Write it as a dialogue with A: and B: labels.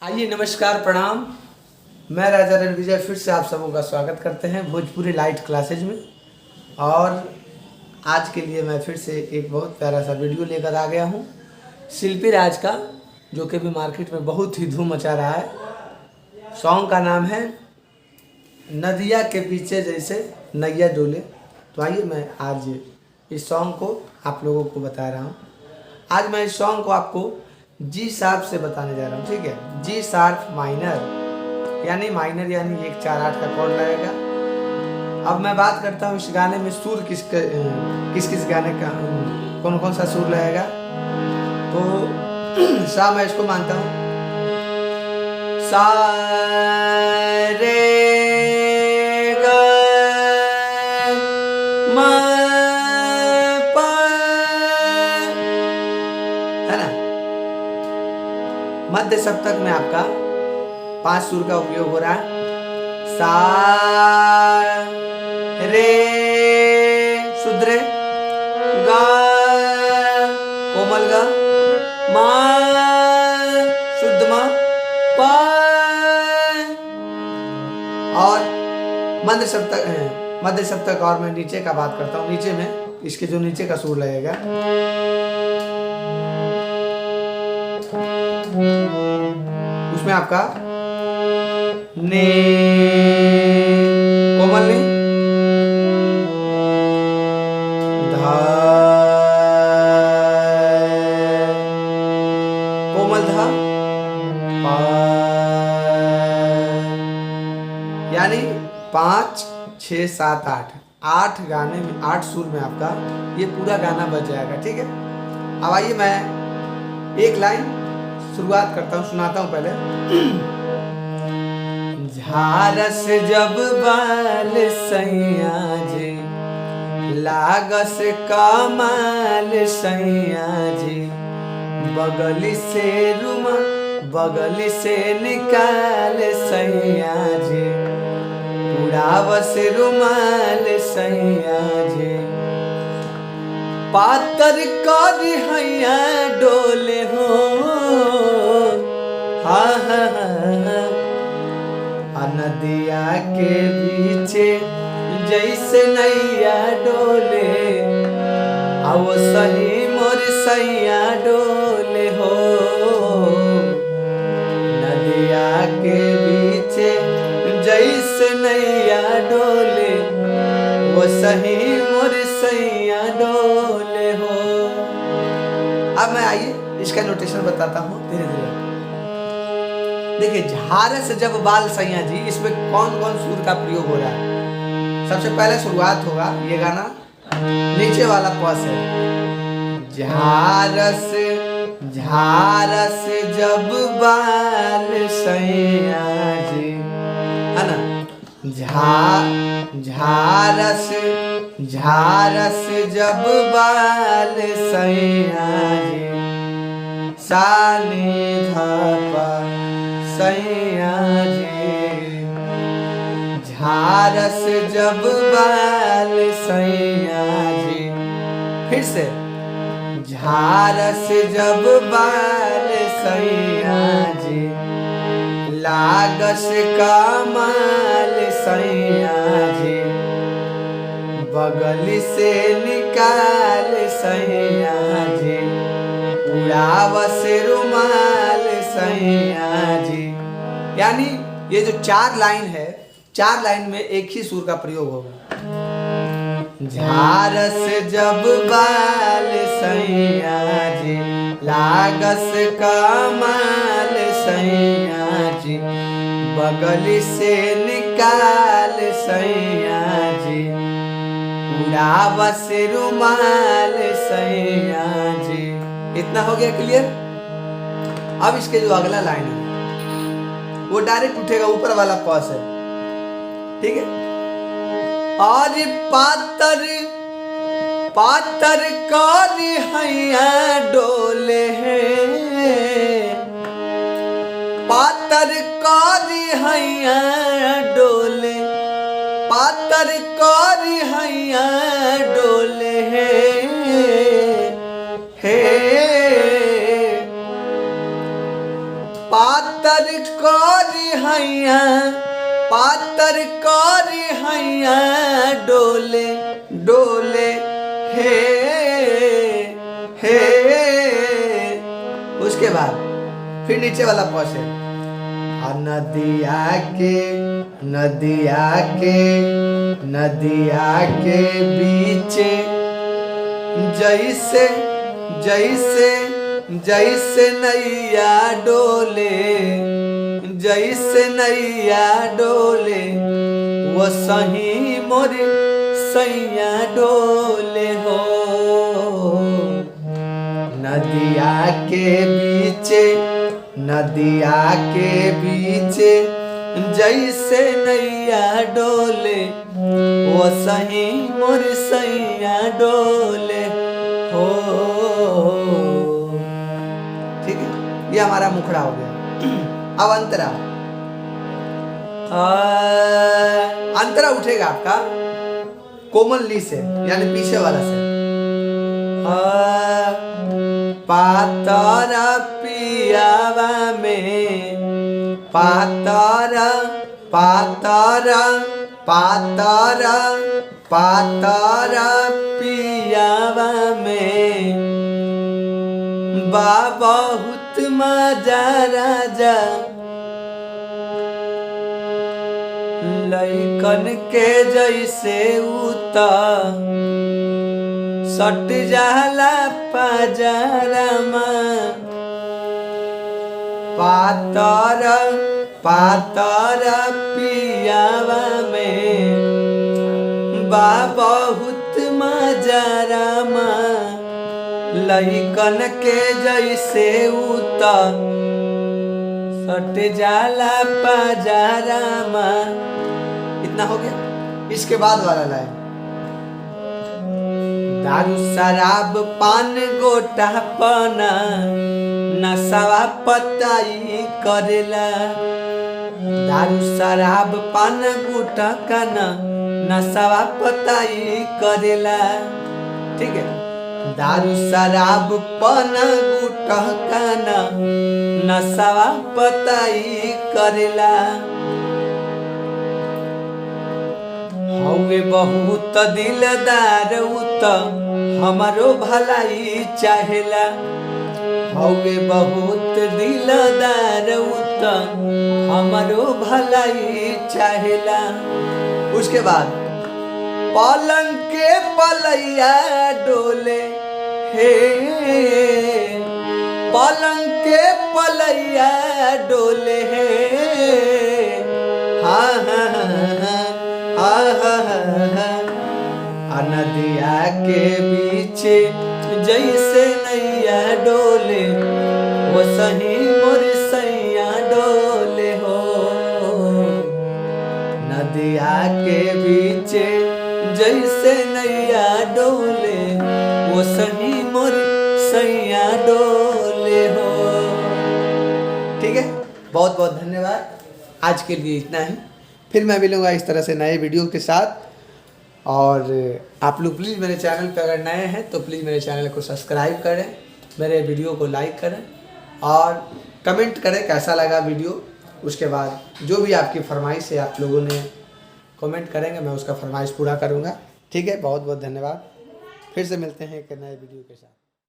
A: आइए नमस्कार प्रणाम। मैं राजा रणविजय फिर से आप सबों का स्वागत करते हैं भोजपुरी लाइट क्लासेज में। और आज के लिए मैं फिर से एक बहुत प्यारा सा वीडियो लेकर आ गया हूँ शिल्पी राज का, जो कि भी मार्केट में बहुत ही धूम मचा रहा है। सॉन्ग का नाम है नदिया के पीछे जैसे नैया डोले। तो आइए मैं आज इस सॉन्ग को आप लोगों को बता रहा हूँ। आज मैं इस सॉन्ग को आपको जी शार्प से बताने जा रहा हूँ, ठीक है। जी शार्प माइनर यानी एक 4/8 का कॉर्ड लगेगा। अब मैं बात करता हूँ इस गाने में सुर किस किस गाने का कौन कौन सा सुर लगेगा। तो सा मैं इसको मानता हूँ, सा रे ग म प, है ना। मध्य सप्तक में आपका 5 सुर का उपयोग हो रहा है। सा रे शुद्ध रे, गा कोमल गा, मा शुद्ध मा, पा। और मध्य सप्तक और मैं नीचे का बात करता हूँ। नीचे में इसके जो नीचे का सुर लगेगा उसमें आपका ने कोमल ने, धा कोमल धा, पा, यानी 5 6 7 8 गाने में 8 सुर में आपका ये पूरा गाना बज जाएगा, ठीक है। अब आइए मैं एक लाइन शुरुआत करता हूँ, सुनाता हूँ पहले। झारस जब बाल सैया जी, लागस कमाल सैया जी, बगली से रुमा बगली से निकाल सैया जी, उड़ावस रुमाल सैया जी, पातर कर हैया डोले हो, हाँ हाँ हाँ, नदिया के पीछे जैसे नैया डोले, आओ सही मोर सैया डोले हो, नदिया के पीछे जैसे नैया डोले, वो सही मोर सैया डोले हो। अब मैं आइए इसका नोटेशन बताता हूँ धीरे धीरे। देखिए, झारस जब बाल सैया जी, इसमें कौन कौन सुर का प्रयोग हो रहा है। सबसे पहले शुरुआत होगा, ये गाना नीचे वाला पस है। झारस झारस जब बाल सैया जी, है ना। झारस झारस जब बाल सैया जी, सानी धापा सैया जी, झारस जब बाल सैया जी। फिर से, झारस जब बाल सैया जी, लागस कमाल सैया जी, बगल से निकाल सैया जी, उड़ावस रुमाल सैया जी। यानी ये जो 4 लाइन है, 4 लाइन में एक ही सुर का प्रयोग होगा। झारस जब बाल सैया जी, लागस कमाल सैया जी, बगल से निकाल सैया जी, उड़ावस रुमाल सैया जी। इतना हो गया क्लियर। अब इसके जो अगला लाइन है वो डायरेक्ट उठेगा, ऊपर वाला पॉस है, ठीक है। और पातर पातर कर हैया डोले हैं, पातर कर हैया डोले, पातर कर हैया डोले हैं, हे पातर करी हैया पातर करी हैया डोले डोले हे हे। उसके बाद फिर नीचे वाला पॉज है। नदिया के नदिया के नदिया के बीचे जैसे जैसे जैसे नैया डोले जैसे नैया डोले वो सही मोर सैया डोले हो। नदिया के बीचे नदिया के बीचे जैसे नैया डोले वो सही मोर सैया डोले हो। ठीक है, ये हमारा मुखड़ा हो गया। अब अंतरा। अंतरा उठेगा आपका कोमल ली से, यानी पीछे वाला से। पातर पियावा में पातर पातर पातर पातर पियावा में बहुत मजा राजा लइकन के जैसे उता सट जाला पजारमा। पातर पातर पियावा में बहुत मजारामा लइकन के जैसे उता सट जाला पजारमा। इतना हो गया। इसके बाद वाला लाइन। दारू शराब पान गोटा पना नशा पताई करेला। दारू शराब पान गोटा काना नशा पताई करेला। ठीक है, दारू शराब पान गोटा काना नशा पताई करेला। हवे बहुत दिलदार उत हमारो भलाई चाहेला। हवे बहुत दिलदार उत हमारो भलाई चाहेला। उसके बाद पलंग के पलैया डोले हे पलंग के पलैया डोले हे। हाँ हाँ नदिया के बीचे जैसे नैया डोले वो सही मोर सैया डोले हो। नदिया के बीचे जैसे नैया डोले वो सही मोर सैया डोले हो। ठीक है, बहुत बहुत धन्यवाद। आज के लिए इतना ही। फिर मैं मिलूँगा इस तरह से नए वीडियो के साथ। और आप लोग प्लीज़ मेरे चैनल पर अगर नए हैं तो प्लीज़ मेरे चैनल को सब्सक्राइब करें, मेरे वीडियो को लाइक करें और कमेंट करें कैसा लगा वीडियो। उसके बाद जो भी आपकी फरमाइश है आप लोगों ने कमेंट करेंगे, मैं उसका फरमाइश पूरा करूँगा। ठीक है, बहुत बहुत धन्यवाद। फिर से मिलते हैं एक नए वीडियो के साथ।